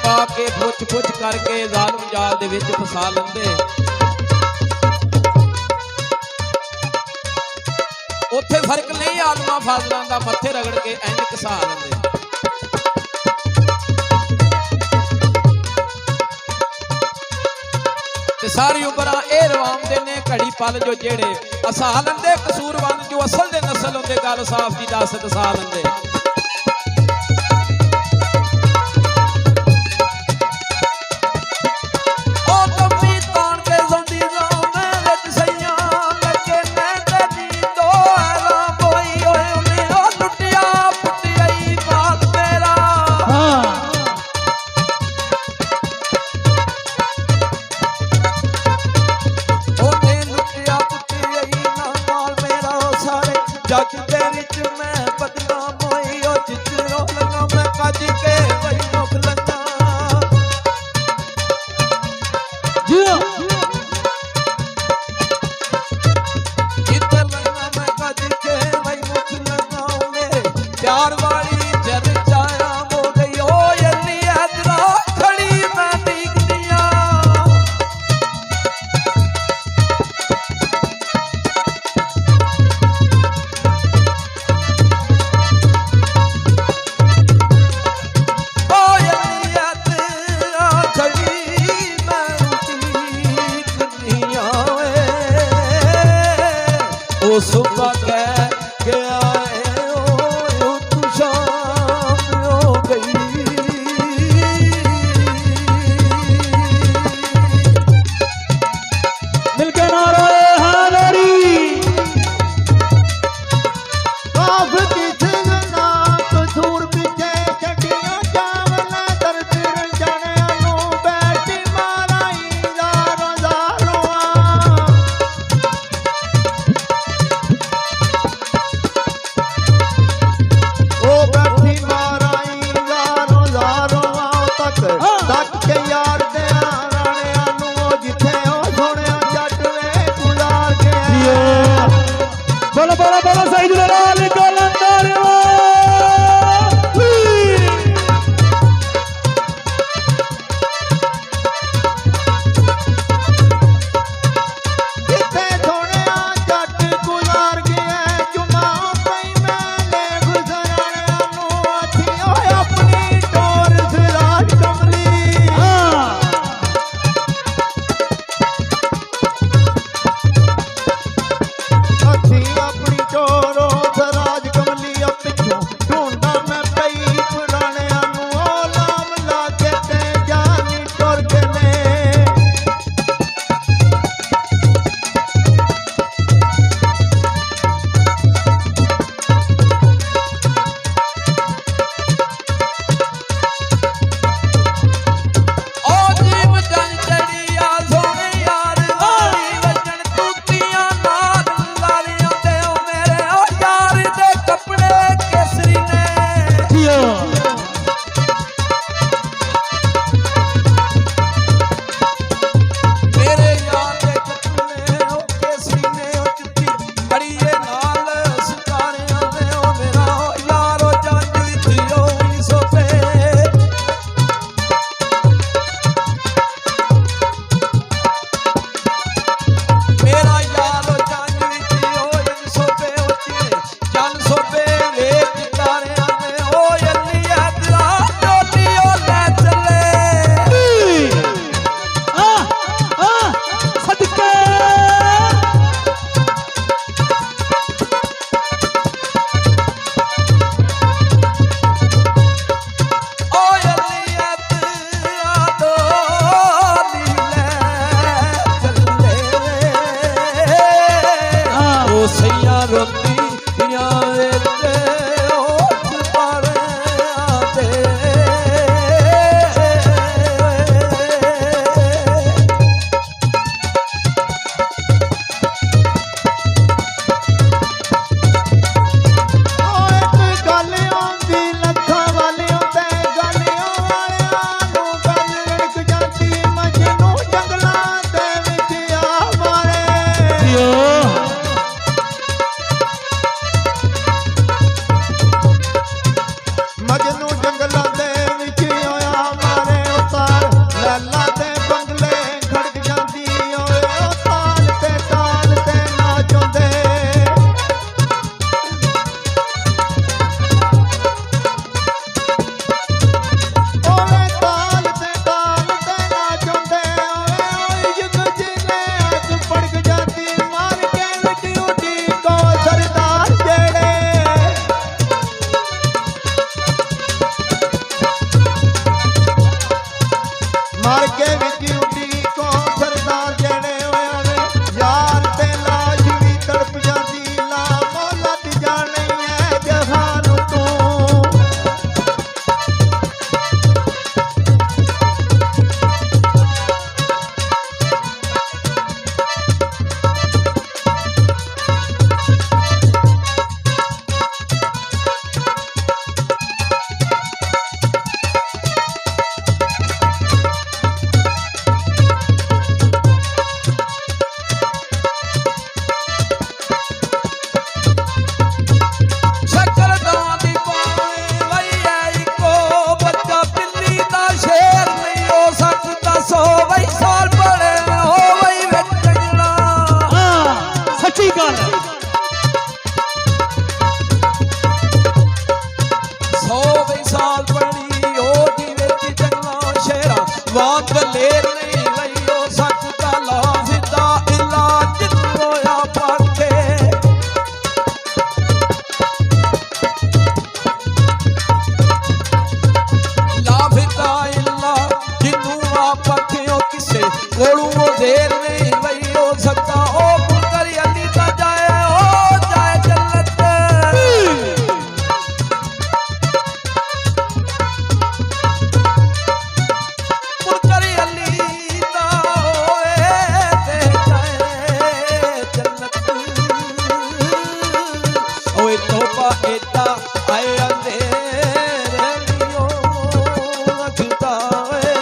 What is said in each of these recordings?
पा के पुछ पुछ करके जालम जाल दे विच फसा लंदे। उत्थे फर्क नहीं आलमा फाजलां दा मत्थे रगड़ के इंज घसा लंदे। सारी उम्र ए रवामदे ने घड़ी पल जो जेड़े असा लंदे कसूरवंद जो असल दे नस्ल होंदे गल साफ दी दस दसा लंदे। जग दे विच मैं बदनाम होई ओ जितरों लगा मैं कज के वही मुख लगा जितर लगा मैं कज के वही मुख लगा मेरे प्यार वाली जन चाया हो गई ओ यल्ली अदरा खड़ी मैं दीखदिया सुबह कह गया है ओ तू शाम हो गई। मिलके नाराए हैदरी काफ किथे ना कसूर पीछे छड़ियां जावला दर्द जाने नु बैठ माराई जारो जारो तक के यार दे राणिया नु जिथे ओ सोहणिया जट वे गुजार के बोलो बोलो बोलो सही जलाल कलंदर जिथे सोहणिया जट गुजार के जुमा पई मैंने गुजराणिया नु अथी ओ अपनी टोर सिराज कमली अथी अपनी चोरो सराज ਬਾਬਾ ਏਡਾ ਆਏ ਅੰਧੇਰੇ ਲਿਓ ਰੱਖਦਾ ਏ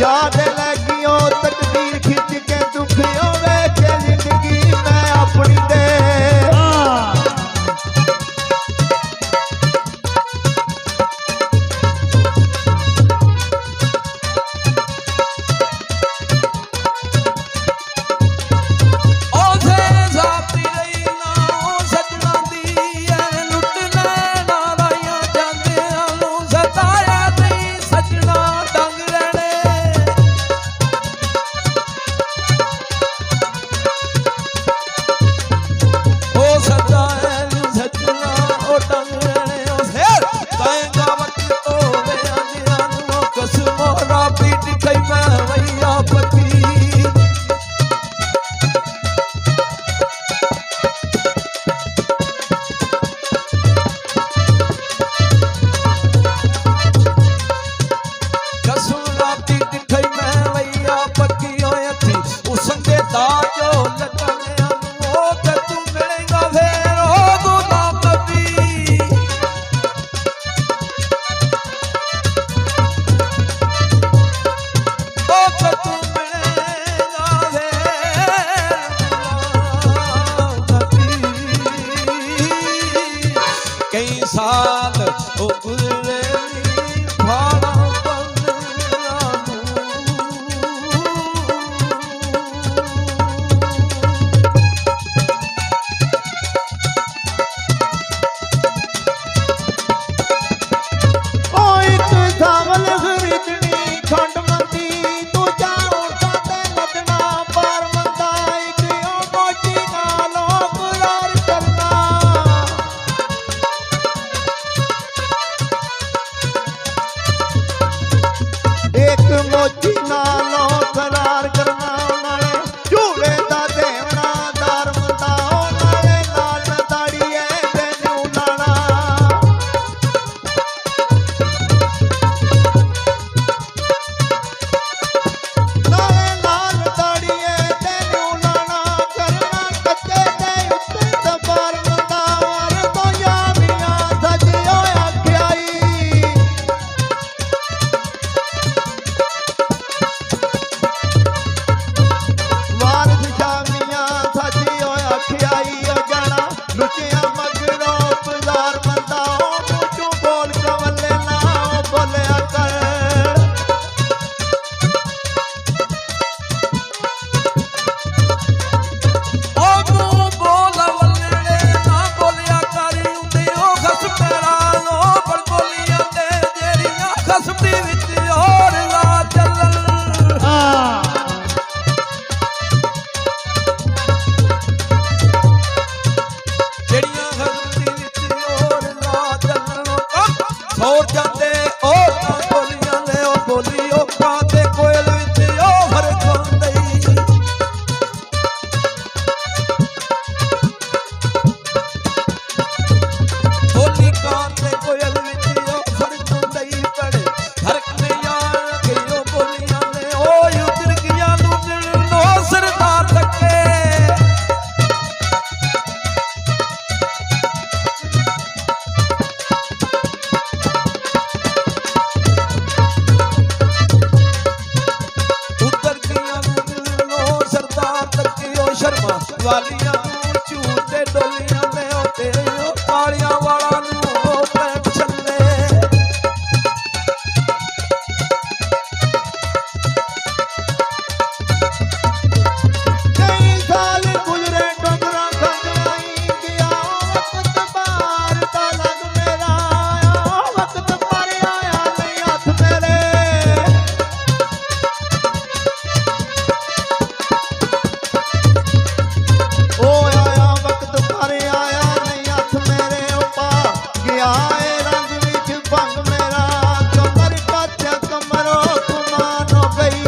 याद लगियो तकदीर खिंच के दुखियों वेख जिंदगी मैं अपनी दे साल ओ गुजरे भाड़ा बंदियां नूं ਕਰਮਾਂ ਵਾਲੀਆਂ ਨੂੰ ਝੂਟੇ ਡੋਲੀਆਂ ਨੇ ਉਹ ਤੇਰੇ ਉਹ ਕਾਲੀਆਂ ਵਾਲਾ ਨੂੰ ਉਹ ਪੈਣ ਛੱਲੇ ਕਈ ਸਾਲ ਗੁਜ਼ਰੇ ਡੋਗਰਾ ਖੰਡਾਈ ਗਿਆ ਵਕਤ ਬਾਰ ਦਾ ਲੱਗ ਮੇਰਾ ਆਇਆ ਵਕਤ ਪਰ ਆਇਆ ਨਹੀਂ ਹੱਥ ਮੇਰੇ ਉਹ ਆਇਆ ਵਕਤ ਪਰ ਆਇਆ ਨਹੀਂ ਹੱਥ ਮੇਰੇ ਉਹ ਪਾ ਗਿਆ ਏ ਰੰਗ ਵਿੱਚ ਭੰਗ ਮੇਰਾ ਕਮਰ ਕਾਚਾ ਕਮਰੋ ਕੁਮਾਨੋ ਗਈ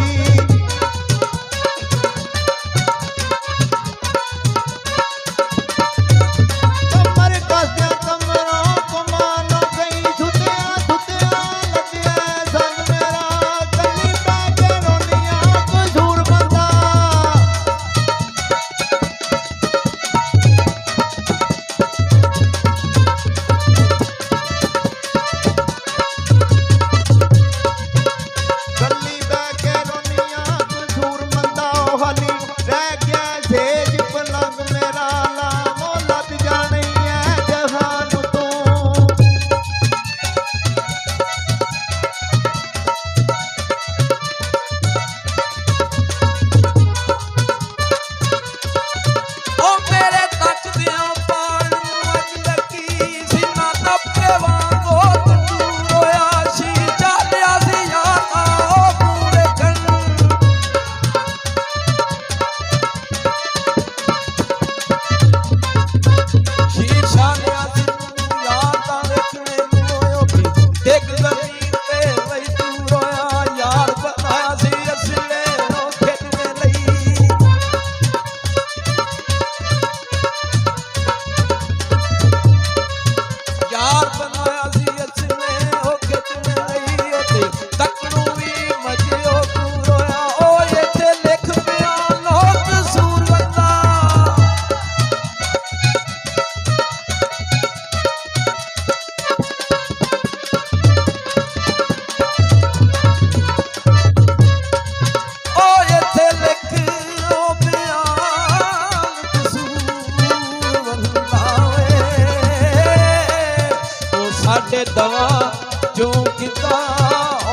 ਕਮਰ ਕਾਚਾ ਕਮਰੋ ਕੁਮਾਨੋ ਗਈ ਛੁੱਟਿਆ ਛੁੱਟਿਆ ਲੱਗਿਆ ਸੰਗ ਮੇਰਾ ਕੱਲੀ ਪੈ ਕੇ ਰੋਂਦੀਆਂ ਕਸੂਰ ਬੰਦਾ ਕੱਲੀ ਬਹਿ ਕੇ ਰੋਨੀਆਂ ਕਸੂਰ ਮੰਦਾ ਉਹ ਹਲੀ ਰਹਿ ਗਿਆ ਸੇਜ ਪਲੰਗ ਮੇਰਾ ਲਾਮੋ ਲੱਗ ਜਾਣੀ ਐ ਜਹਾਨ ਤੂੰ ਉਹ ਮੇਰੇ ਤੱਕਦਿਆਂ ਪਾਣ ਨੂੰ ਅੱਜ ਲੱਗੀ ਸੀ ਨਾ ਨੱਪੇ ਵਾਂਗੋ ਤੂੰ ਰੋਇਆ ਸੀ ਚਾਲਿਆ ਸੀ ਯਾਰਾ ਉਹ ਪੂਰੇ ਕਣ ਸ਼ੀਸ਼ਾ ਲਿਆ ਸੀ ਤੂੰ ਯਾਰ ਤਾਂ ਵੇਖਣੇ ਨੂੰ ਉਹ ਵੀ ਡਿੱਗ ਜ਼ਮੀਨ ਤੇ ਵਈ ਤੂੰ ਰੋਇਆ ਯਾਰ ਬਣਾਇਆ ਸੀ ਅਸਲੇ ਉਹ ਖੇਡਣੇ ਲਈ ਯਾਰ ਬਣਾਇਆ ਸੀ ਅਸਲੇ ਉਹ ਖਿੱਚਣੇ ਲਈ ਉਹ ਤੇ ਤੱਕਣੂ ਵੀ ਮਜਿਓ ਤੂੰ ਰੋਇਆ ਉਹ ਇੱਥੇ ਲਿਖ ਪਿਆ ਲੋਕ ਸੂਰਵੰਦਾ ਉਹ ਇੱਥੇ ਲਿਖ ਉਹ ਬਿਆਨ ਕਸੂਰਵੰਦਾ ਵੇ ਉਹ ਸਾਡੇ ਦਵਾ ਜੋ ਕੀਤਾ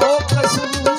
ਉਹ ਕਸੂਰ